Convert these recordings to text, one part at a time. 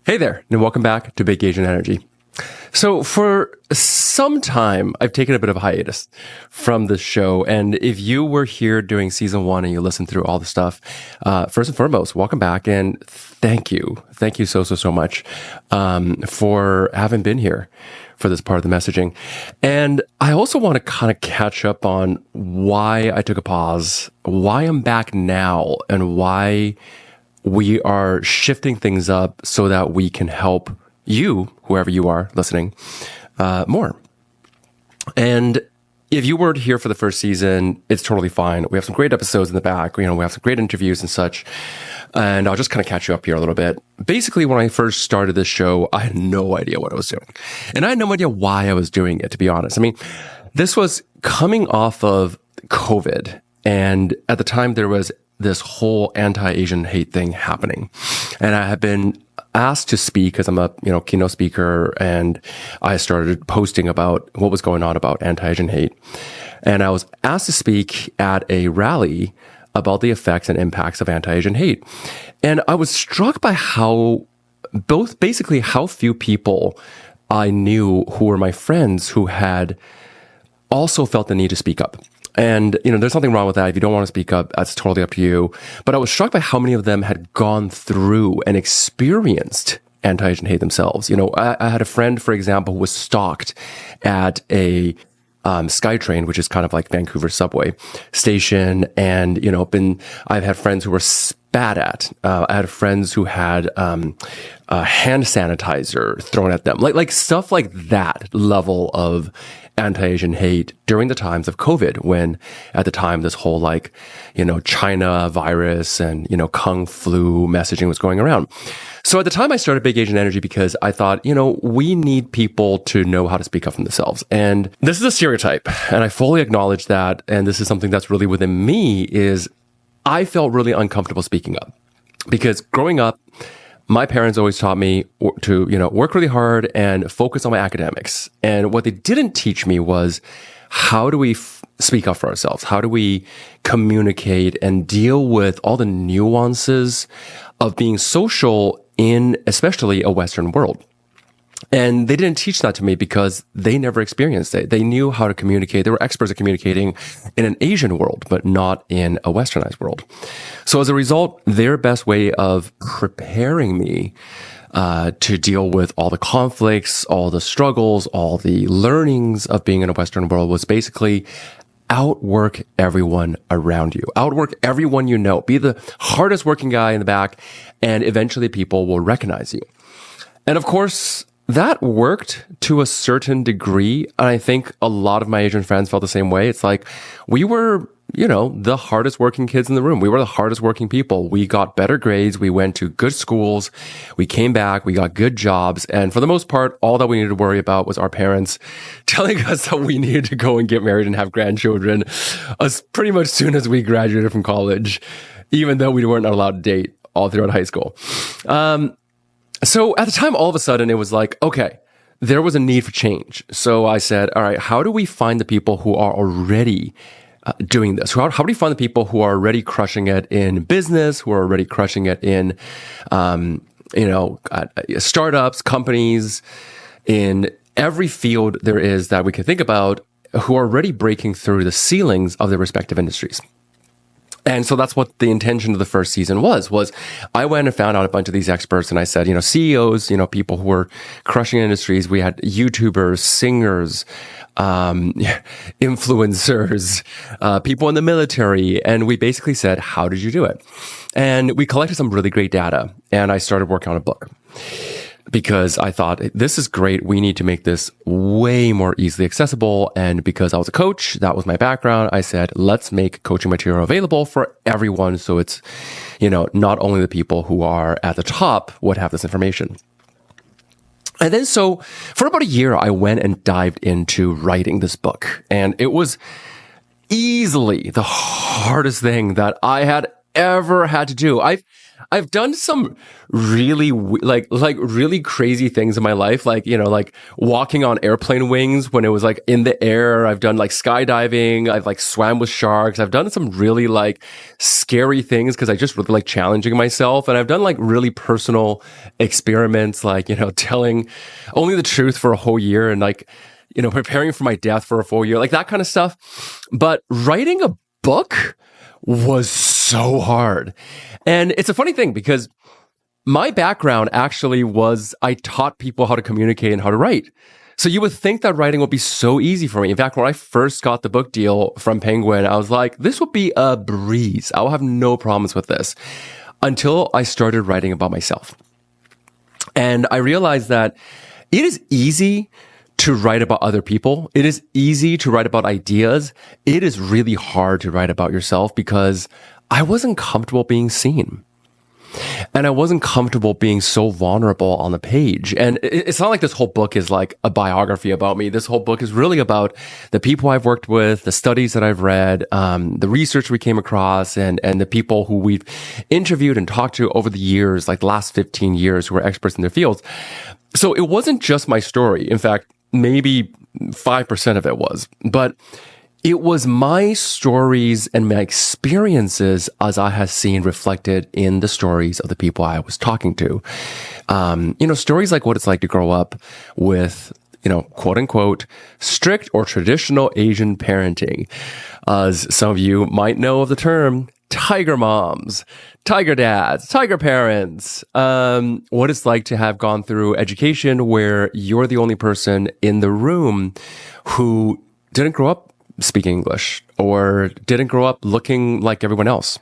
Hey there, and welcome back to Big Asian Energy. So for some time, I've taken a bit of a hiatus from the show. And if you were here during season 1 and you listened through all the stuff, first and foremost, welcome back. And thank you. Thank you so much for having been here for this part of the messaging. And I also want to kind of catch up on why I took a pause, why I'm back now, and why we are shifting things up so that we can help you, whoever you are listening, more. And if you weren't here for the first season, it's totally fine. We have some great episodes in the back. We have some great interviews and such. And I'll just kind of catch you up here a little bit. Basically, when I first started this show, I had no idea what I was doing. And I had no idea why I was doing it, to be honest. I mean, this was coming off of COVID. And at the time, there was this whole anti-Asian hate thing happening. And I had been asked to speak because I'm a, keynote speaker, and I started posting about what was going on about anti-Asian hate. And I was asked to speak at a rally about the effects and impacts of anti-Asian hate. And I was struck by how few people I knew who were my friends who had also felt the need to speak up. And, there's nothing wrong with that. If you don't want to speak up, that's totally up to you. But I was struck by how many of them had gone through and experienced anti-Asian hate themselves. I had a friend, for example, who was stalked at a SkyTrain, which is kind of like Vancouver subway station. And, I've had friends who were spat at. I had friends who had hand sanitizer thrown at them, like stuff like that level of anti-Asian hate during the times of COVID, when at the time this whole China virus and, Kung flu messaging was going around. So at the time I started Big Asian Energy because I thought, we need people to know how to speak up for themselves. And this is a stereotype, and I fully acknowledge that. And this is something that's really within me, is I felt really uncomfortable speaking up because growing up, my parents always taught me to, work really hard and focus on my academics. And what they didn't teach me was, how do we speak up for ourselves? How do we communicate and deal with all the nuances of being social in especially a Western world? And they didn't teach that to me because they never experienced it. They knew how to communicate. They were experts at communicating in an Asian world, but not in a Westernized world. So as a result, their best way of preparing me to deal with all the conflicts, all the struggles, all the learnings of being in a Western world was basically outwork everyone around you. Outwork everyone you know. Be the hardest working guy in the back, and eventually people will recognize you. And of course, that worked to a certain degree. And I think a lot of my Asian friends felt the same way. It's like we were, the hardest working kids in the room. We were the hardest working people. We got better grades. We went to good schools. We came back. We got good jobs. And for the most part, all that we needed to worry about was our parents telling us that we needed to go and get married and have grandchildren as pretty much soon as we graduated from college, even though we weren't allowed to date all throughout high school. So at the time, all of a sudden, it was like, okay, there was a need for change. So I said, all right, how do we find the people who are already doing this? How do we find the people who are already crushing it in business, who are already crushing it in, startups, companies, in every field there is that we can think about, who are already breaking through the ceilings of their respective industries? And so that's what the intention of the first season was I went and found out a bunch of these experts, and I said, CEOs, people who were crushing industries. We had YouTubers, singers, influencers, people in the military. And we basically said, how did you do it? And we collected some really great data, and I started working on a book. Because I thought, this is great. We need to make this way more easily accessible. And because I was a coach, that was my background, I said, let's make coaching material available for everyone. So it's, not only the people who are at the top would have this information. And then so for about a year, I went and dived into writing this book. And it was easily the hardest thing that I had ever had to do. I've done some really like really crazy things in my life, like, you know, like walking on airplane wings when it was like in the air. I've done like skydiving. I've like swam with sharks. I've done some really like scary things because I just really like challenging myself. And I've done like really personal experiments, like, you know, telling only the truth for a whole year and like, you know, preparing for my death for a full year, like that kind of stuff. But writing a book was so hard. And it's a funny thing because my background actually was I taught people how to communicate and how to write. So you would think that writing would be so easy for me. In fact, when I first got the book deal from Penguin, I was like, this will be a breeze. I will have no problems with this until I started writing about myself. And I realized that it is easy to write about other people. It is easy to write about ideas. It is really hard to write about yourself because I wasn't comfortable being seen. And I wasn't comfortable being so vulnerable on the page. And it's not like this whole book is like a biography about me. This whole book is really about the people I've worked with, the studies that I've read, the research we came across, and the people who we've interviewed and talked to over the years, like the last 15 years, who are experts in their fields. So it wasn't just my story. In fact, maybe 5% of it was, but it was my stories and my experiences as I had seen reflected in the stories of the people I was talking to. You know, stories like what it's like to grow up with, you know, quote unquote, strict or traditional Asian parenting. As some of you might know of the term, tiger moms, tiger dads, tiger parents, what it's like to have gone through education where you're the only person in the room who didn't grow up speaking English or didn't grow up looking like everyone else.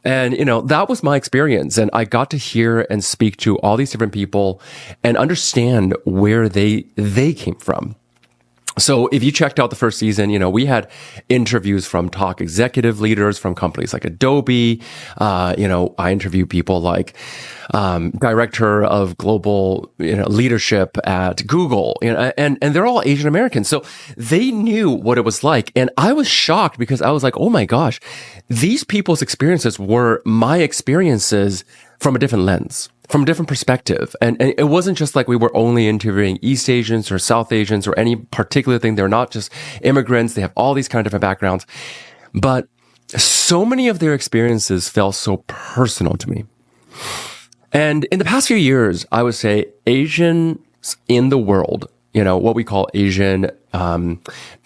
And, you know, that was my experience. And I got to hear and speak to all these different people and understand where they came from. So if you checked out the first season, you know, we had interviews from top executive leaders from companies like Adobe. You know, I interviewed people like, director of global, you know, leadership at Google, you know, and they're all Asian Americans. So they knew what it was like. And I was shocked because I was like, oh my gosh, these people's experiences were my experiences from a different lens, from a different perspective. And it wasn't just like we were only interviewing East Asians or South Asians or any particular thing. They're not just immigrants. They have all these kind of different backgrounds. But so many of their experiences felt so personal to me. And in the past few years, I would say Asians in the world, you know, what we call Asian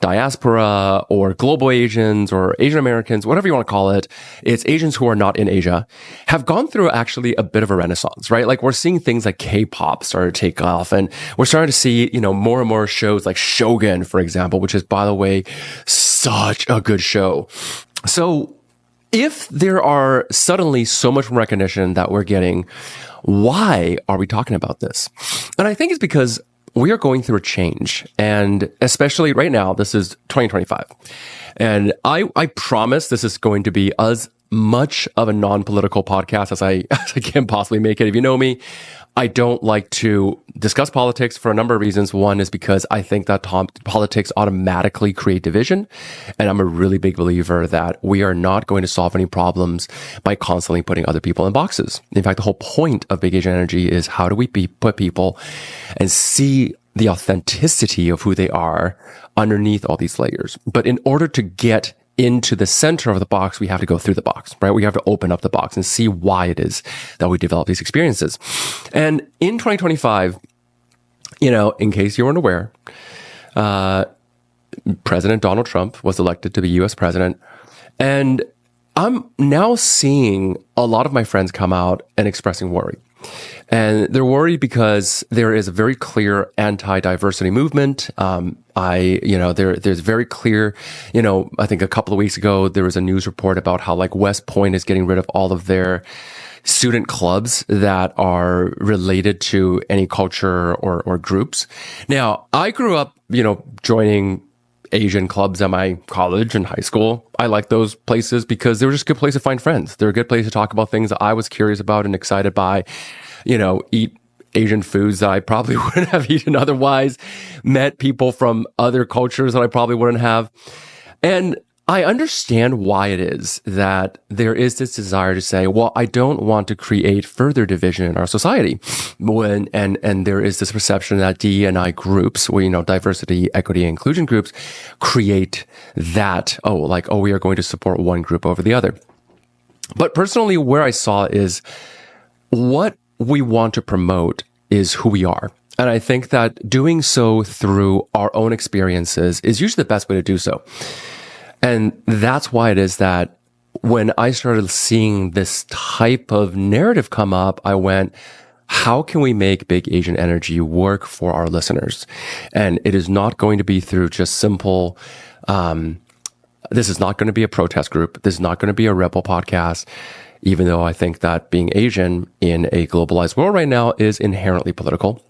diaspora or global Asians or Asian Americans, whatever you want to call it, it's Asians who are not in Asia, have gone through actually a bit of a renaissance, right? Like we're seeing things like K-pop start to take off, and we're starting to see, you know, more and more shows like Shogun, for example, which is, by the way, such a good show. So if there are suddenly so much recognition that we're getting, why are we talking about this? And I think it's because we are going through a change, and especially right now, this is 2025. And I promise this is going to be as much of a non-political podcast as I can possibly make it. If you know me, I don't like to discuss politics for a number of reasons. One is because I think that politics automatically create division. And I'm a really big believer that we are not going to solve any problems by constantly putting other people in boxes. In fact, the whole point of Big Asian Energy is how do we put people and see the authenticity of who they are underneath all these layers. But in order to get into the center of the box, we have to go through the box, right? We have to open up the box and see why it is that we develop these experiences. And in 2025, you know, in case you weren't aware, President Donald Trump was elected to be US president. And I'm now seeing a lot of my friends come out and expressing worry. And they're worried because there is a very clear anti-diversity movement. There's very clear, you know, I think a couple of weeks ago, there was a news report about how like West Point is getting rid of all of their student clubs that are related to any culture or groups. Now, I grew up, you know, joining Asian clubs at my college and high school. I like those places because they were just a good place to find friends. They're a good place to talk about things that I was curious about and excited by, you know, eat Asian foods that I probably wouldn't have eaten otherwise, met people from other cultures that I probably wouldn't have. And I understand why it is that there is this desire to say, well, I don't want to create further division in our society. And there is this perception that D&I groups, diversity, equity, and inclusion groups create that, we are going to support one group over the other. But personally, where I saw is what we want to promote is who we are. And I think that doing so through our own experiences is usually the best way to do so. And that's why it is that when I started seeing this type of narrative come up, I went, how can we make Big Asian Energy work for our listeners? And it is not going to be through just simple, this is not going to be a protest group. This is not going to be a rebel podcast, even though I think that being Asian in a globalized world right now is inherently political.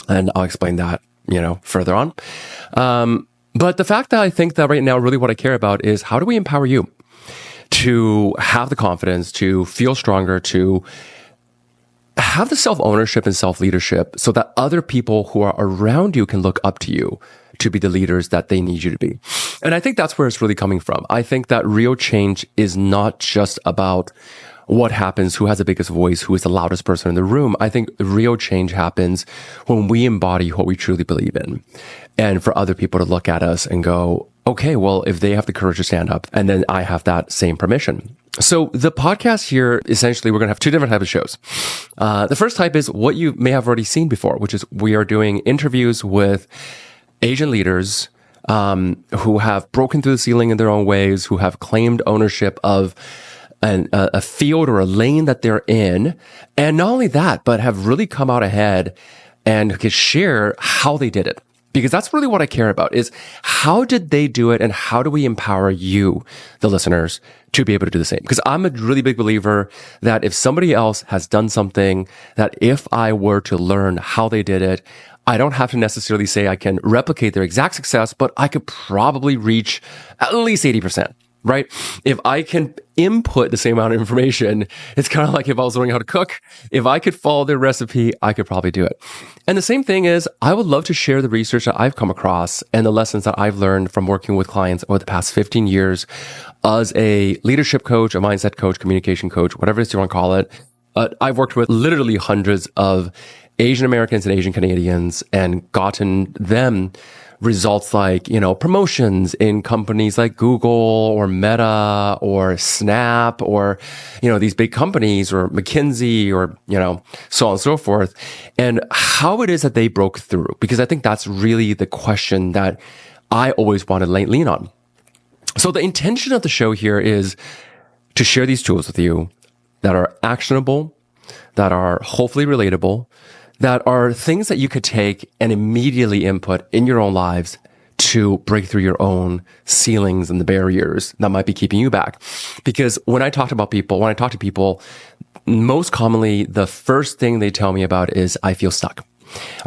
And I'll explain that, further on. But the fact that I think that right now, really what I care about is how do we empower you to have the confidence, to feel stronger, to have the self-ownership and self-leadership so that other people who are around you can look up to you to be the leaders that they need you to be. And I think that's where it's really coming from. I think that real change is not just about what happens, who has the biggest voice, who is the loudest person in the room. I think real change happens when we embody what we truly believe in. And for other people to look at us and go, okay, well, if they have the courage to stand up, and then I have that same permission. So the podcast here, essentially, we're going to have two different types of shows. The first type is what you may have already seen before, which is we are doing interviews with Asian leaders who have broken through the ceiling in their own ways, who have claimed ownership of a field or a lane that they're in. And not only that, but have really come out ahead and can share how they did it. Because that's really what I care about is how did they do it and how do we empower you, the listeners, to be able to do the same? Because I'm a really big believer that if somebody else has done something, that if I were to learn how they did it, I don't have to necessarily say I can replicate their exact success, but I could probably reach at least 80%. Right? If I can input the same amount of information, it's kind of like if I was learning how to cook. If I could follow their recipe, I could probably do it. And the same thing is, I would love to share the research that I've come across and the lessons that I've learned from working with clients over the past 15 years as a leadership coach, a mindset coach, communication coach, whatever it is you want to call it. I've worked with literally hundreds of Asian Americans and Asian Canadians and gotten them results like, promotions in companies like Google or Meta or Snap or, these big companies or McKinsey or, so on and so forth. And how it is that they broke through, because I think that's really the question that I always want to lean on. So the intention of the show here is to share these tools with you that are actionable, that are hopefully relatable, that are things that you could take and immediately input in your own lives to break through your own ceilings and the barriers that might be keeping you back. Because when I talk to people, most commonly, the first thing they tell me about is I feel stuck.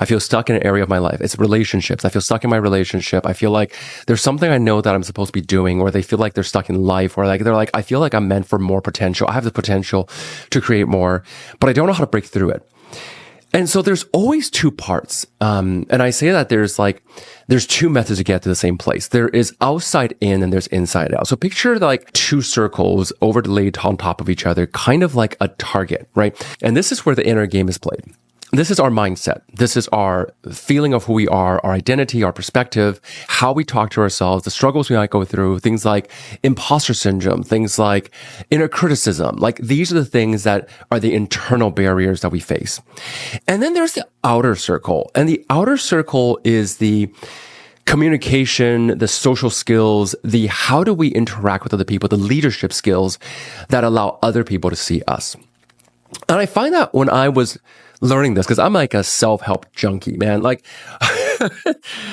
I feel stuck in an area of my life. It's relationships. I feel stuck in my relationship. I feel like there's something I know that I'm supposed to be doing, or they feel like they're stuck in life, or they're like, I feel like I'm meant for more potential. I have the potential to create more, but I don't know how to break through it. And so there's always two parts. And I say that there's two methods to get to the same place. There is outside in and there's inside out. So picture like two circles overlaid on top of each other, kind of like a target, right? And this is where the inner game is played. This is our mindset. This is our feeling of who we are, our identity, our perspective, how we talk to ourselves, the struggles we might go through, things like imposter syndrome, things like inner criticism. Like these are the things that are the internal barriers that we face. And then there's the outer circle. And the outer circle is the communication, the social skills, the how do we interact with other people, the leadership skills that allow other people to see us. And I find that when I was learning this, because I'm like a self-help junkie, man. Like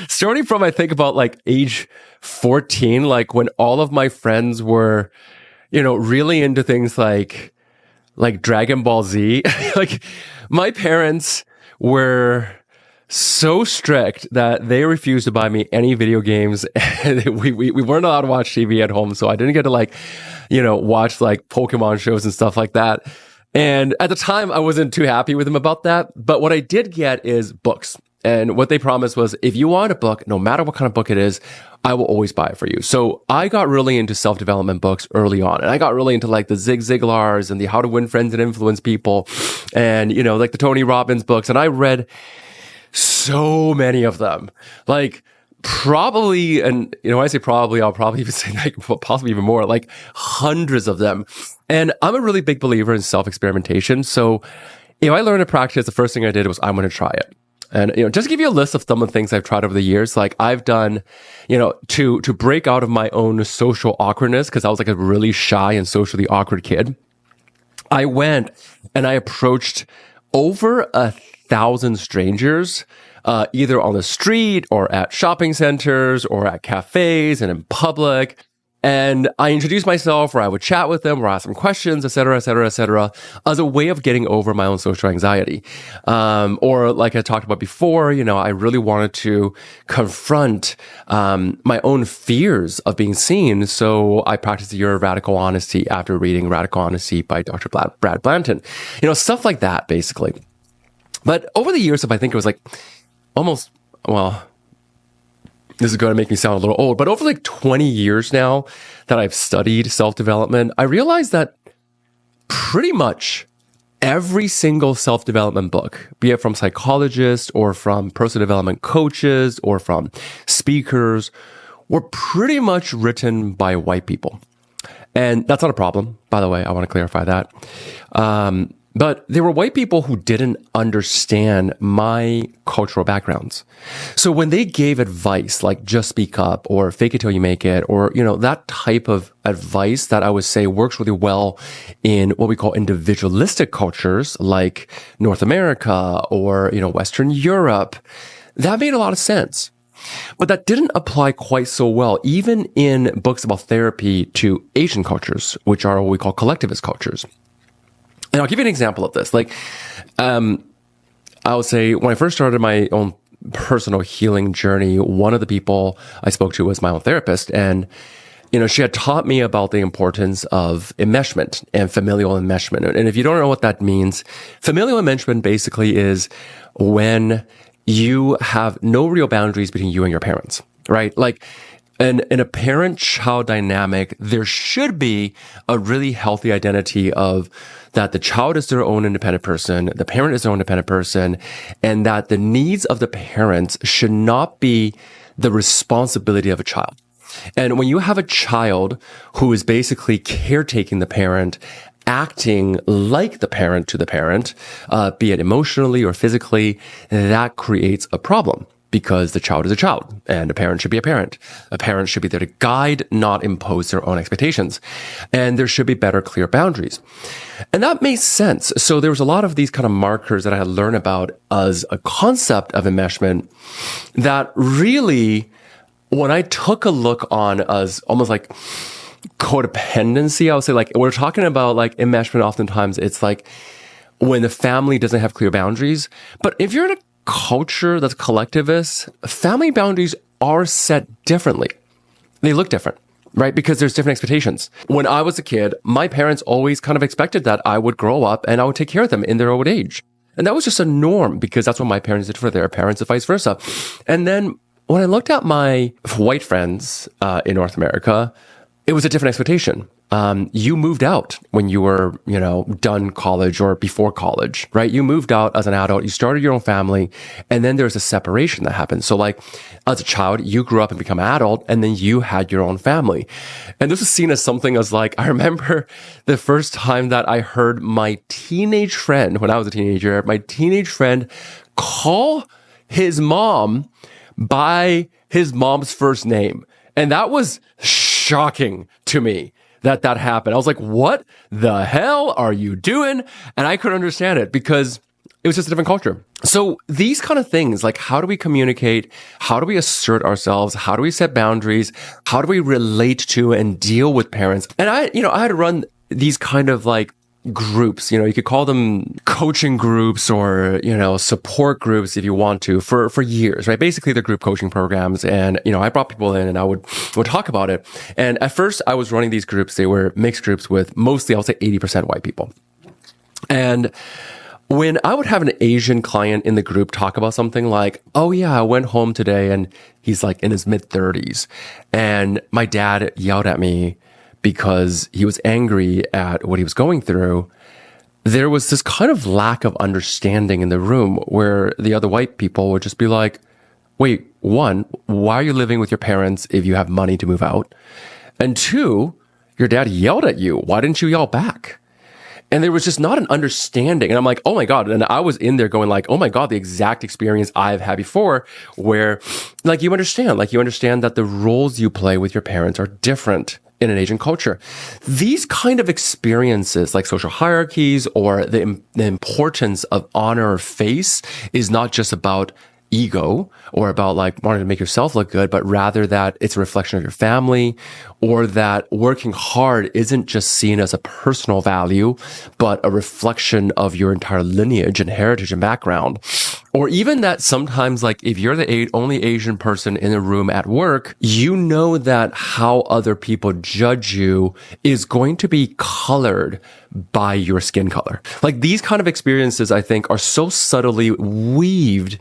starting from, I think about like age 14, like when all of my friends were, really into things like Dragon Ball Z. Like my parents were so strict that they refused to buy me any video games. we weren't allowed to watch TV at home. So I didn't get to watch like Pokemon shows and stuff like that. And at the time, I wasn't too happy with them about that. But what I did get is books. And what they promised was, if you want a book, no matter what kind of book it is, I will always buy it for you. So I got really into self-development books early on. And I got really into like the Zig Ziglars and the How to Win Friends and Influence People and, like the Tony Robbins books. And I read so many of them. Like probably, and when I say probably, I'll probably even say like possibly even more, like hundreds of them. And I'm a really big believer in self-experimentation. So if I learned a practice, the first thing I did was I'm going to try it. And, just to give you a list of some of the things I've tried over the years, like I've done, to break out of my own social awkwardness, because I was like a really shy and socially awkward kid. I went and I approached over 1,000 strangers, either on the street or at shopping centers or at cafes and in public. And I introduced myself, or I would chat with them, or ask them questions, et cetera, et cetera, et cetera, as a way of getting over my own social anxiety. Or like I talked about before, I really wanted to confront my own fears of being seen. So I practiced a year of radical honesty after reading Radical Honesty by Dr. Brad Blanton. Stuff like that, basically. But over the years, I think it was like almost, this is going to make me sound a little old, but over like 20 years now that I've studied self-development, I realized that pretty much every single self-development book, be it from psychologists or from personal development coaches or from speakers, were pretty much written by white people. And that's not a problem, by the way. I want to clarify that. But they were white people who didn't understand my cultural backgrounds. So when they gave advice like just speak up or fake it till you make it, or, that type of advice that I would say works really well in what we call individualistic cultures like North America or, Western Europe, that made a lot of sense. But that didn't apply quite so well, even in books about therapy, to Asian cultures, which are what we call collectivist cultures. And I'll give you an example of this. Like, I would say when I first started my own personal healing journey, one of the people I spoke to was my own therapist. And, she had taught me about the importance of enmeshment and familial enmeshment. And if you don't know what that means, familial enmeshment basically is when you have no real boundaries between you and your parents, right? Like, and in a parent-child dynamic, there should be a really healthy identity of that the child is their own independent person, the parent is their own independent person, and that the needs of the parents should not be the responsibility of a child. And when you have a child who is basically caretaking the parent, acting like the parent to the parent, be it emotionally or physically, that creates a problem. Because the child is a child and a parent should be a parent. A parent should be there to guide, not impose their own expectations. And there should be better, clear boundaries. And that makes sense. So there was a lot of these kind of markers that I had learned about as a concept of enmeshment that really, when I took a look on as almost like codependency, I would say like, we're talking about like enmeshment, oftentimes it's like when the family doesn't have clear boundaries. But if you're in a culture that's collectivist, family boundaries are set differently. They look different, right? Because there's different expectations. When I was a kid, my parents always kind of expected that I would grow up and I would take care of them in their old age. And that was just a norm because that's what my parents did for their parents and vice versa. And then when I looked at my white friends in North America, it was a different expectation. You moved out when you were, done college or before college, right? You moved out as an adult, you started your own family, and then there's a separation that happens. So like as a child, you grew up and become an adult, and then you had your own family. And this was seen as something as like, I remember the first time that I heard my teenage friend, when I was a teenager, my teenage friend call his mom by his mom's first name. And that was shocking to me that happened. I was like, what the hell are you doing? And I couldn't understand it because it was just a different culture. So these kind of things, like how do we communicate? How do we assert ourselves? How do we set boundaries? How do we relate to and deal with parents? And I had to run these kind of like groups, you could call them coaching groups or, support groups if you want to for years, right? Basically they're group coaching programs. And, I brought people in and I would talk about it. And at first I was running these groups. They were mixed groups with mostly, I would say 80% white people. And when I would have an Asian client in the group talk about something like, oh yeah, I went home today and he's like in his mid 30s and my dad yelled at me because he was angry at what he was going through. There was this kind of lack of understanding in the room where the other white people would just be like, wait, one, why are you living with your parents if you have money to move out? And two, your dad yelled at you. Why didn't you yell back? And there was just not an understanding. And I'm like, oh my God. And I was in there going like, oh my God, the exact experience I've had before where like you understand that the roles you play with your parents are different in an Asian culture. These kind of experiences like social hierarchies or the importance of honor or face is not just about ego or about like wanting to make yourself look good, but rather that it's a reflection of your family or that working hard isn't just seen as a personal value, but a reflection of your entire lineage and heritage and background. Or even that sometimes like if you're the only Asian person in a room at work, you know that how other people judge you is going to be colored by your skin color. Like these kind of experiences, I think, are so subtly weaved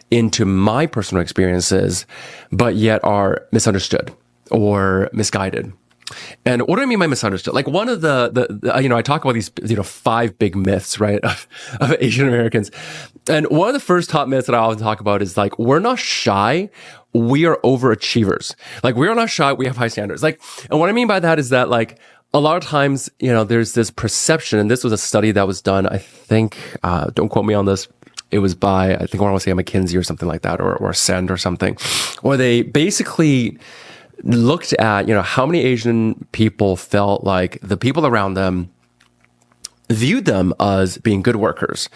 into my personal experiences, but yet are misunderstood or misguided. And what do I mean by misunderstood? Like one of the I talk about these, 5 big myths, right, of Asian Americans. And one of the first top myths that I often talk about is like, we're not shy. We are overachievers. Like we are not shy. We have high standards. Like, and what I mean by that is that like, a lot of times, there's this perception, and this was a study that was done, I think, don't quote me on this. It was by, I think I want to say a McKinsey or something like that, or Send or something, where they basically looked at, how many Asian people felt like the people around them viewed them as being good workers.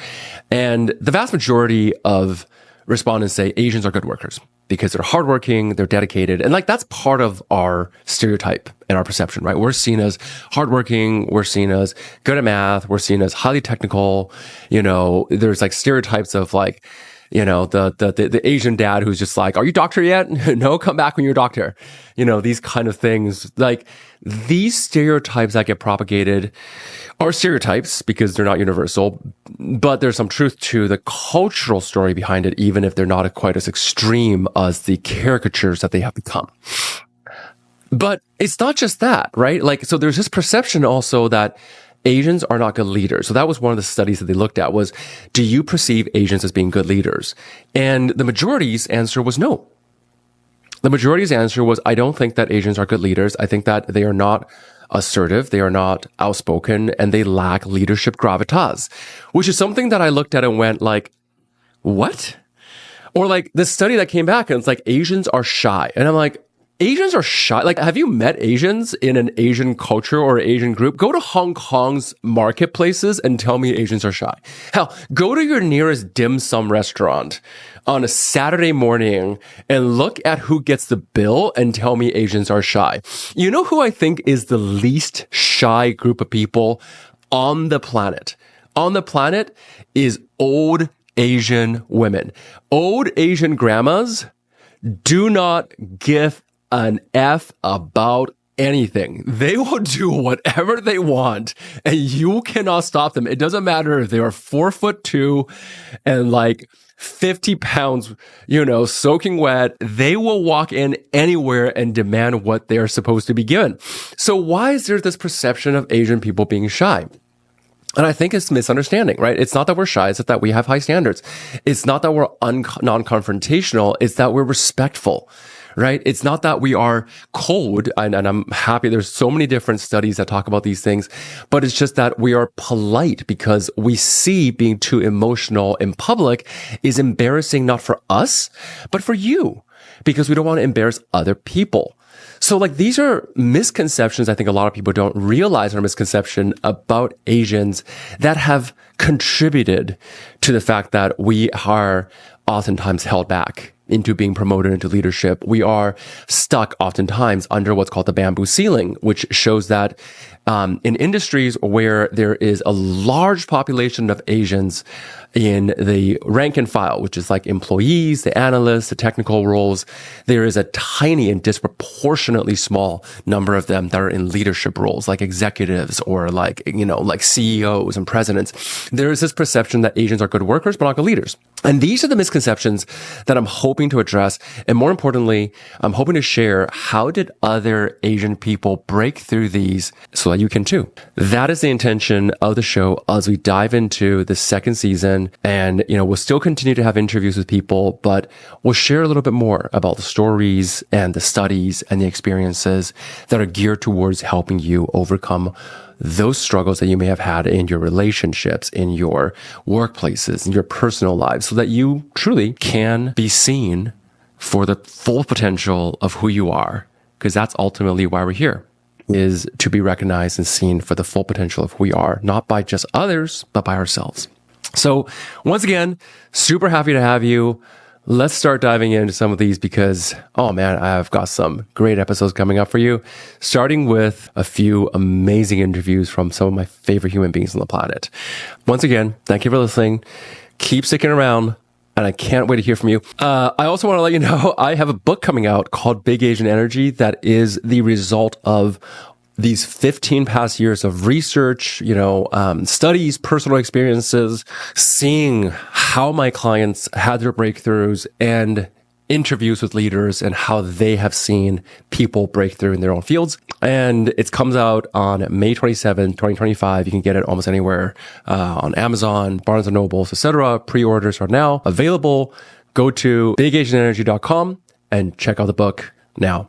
And the vast majority of respondents say Asians are good workers because they're hardworking, they're dedicated. And like, that's part of our stereotype and our perception, right? We're seen as hardworking. We're seen as good at math. We're seen as highly technical. There's like stereotypes of like, the Asian dad who's just like, are you doctor yet? No, come back when you're a doctor. These kind of things. Like these stereotypes that get propagated are stereotypes because they're not universal, but there's some truth to the cultural story behind it, even if they're not quite as extreme as the caricatures that they have become. But it's not just that, right? Like, so there's this perception also that Asians are not good leaders. So that was one of the studies that they looked at was, do you perceive Asians as being good leaders? And the majority's answer was no. The majority's answer was, I don't think that Asians are good leaders. I think that they are not assertive, they are not outspoken, and they lack leadership gravitas, which is something that I looked at and went like, what? Or like this study that came back and it's like, Asians are shy. And I'm like, Asians are shy. Like, have you met Asians in an Asian culture or Asian group? Go to Hong Kong's marketplaces and tell me Asians are shy. Hell, go to your nearest dim sum restaurant on a Saturday morning and look at who gets the bill and tell me Asians are shy. You know who I think is the least shy group of people on the planet? On the planet is old Asian women. Old Asian grandmas do not give an F about anything. They will do whatever they want and you cannot stop them. It doesn't matter if they are 4'2" and like 50 pounds, soaking wet. They will walk in anywhere and demand what they're supposed to be given. So why is there this perception of Asian people being shy? And I think it's misunderstanding, right? It's not that we're shy. It's that we have high standards. It's not that we're non-confrontational. It's that we're respectful, right? It's not that we are cold. And I'm happy there's so many different studies that talk about these things, but it's just that we are polite because we see being too emotional in public is embarrassing, not for us, but for you, because we don't want to embarrass other people. So like these are misconceptions I think a lot of people don't realize are a misconception about Asians that have contributed to the fact that we are oftentimes held back into being promoted into leadership, we are stuck oftentimes under what's called the bamboo ceiling, which shows that in industries where there is a large population of Asians in the rank and file, which is like employees, the analysts, the technical roles, there is a tiny and disproportionately small number of them that are in leadership roles, like executives or like CEOs and presidents. There is this perception that Asians are good workers, but not good leaders. And these are the misconceptions that I'm hoping to address. And more importantly, I'm hoping to share how did other Asian people break through these so that you can too. That is the intention of the show as we dive into the second season. And, we'll still continue to have interviews with people, but we'll share a little bit more about the stories and the studies and the experiences that are geared towards helping you overcome those struggles that you may have had in your relationships, in your workplaces, in your personal lives, so that you truly can be seen for the full potential of who you are. Because that's ultimately why we're here, is to be recognized and seen for the full potential of who we are, not by just others, but by ourselves. So once again, super happy to have you. Let's start diving into some of these because, oh man, I've got some great episodes coming up for you, starting with a few amazing interviews from some of my favorite human beings on the planet. Once again, thank you for listening. Keep sticking around, and I can't wait to hear from you. I also want to let you know I have a book coming out called Big Asian Energy that is the result of these 15 past years of research, studies, personal experiences, seeing how my clients had their breakthroughs and interviews with leaders and how they have seen people break through in their own fields. And it comes out on May 27, 2025. You can get it almost anywhere, on Amazon, Barnes & Nobles, etc. Pre-orders are now available. Go to bigasianenergy.com and check out the book now.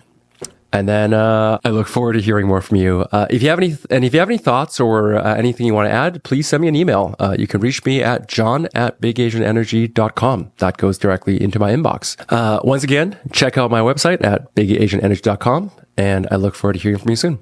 And then I look forward to hearing more from you. If you have any thoughts or anything you want to add, please send me an email. You can reach me at john@bigasianenergy.com. That goes directly into my inbox. Once again, check out my website at bigasianenergy.com, and I look forward to hearing from you soon.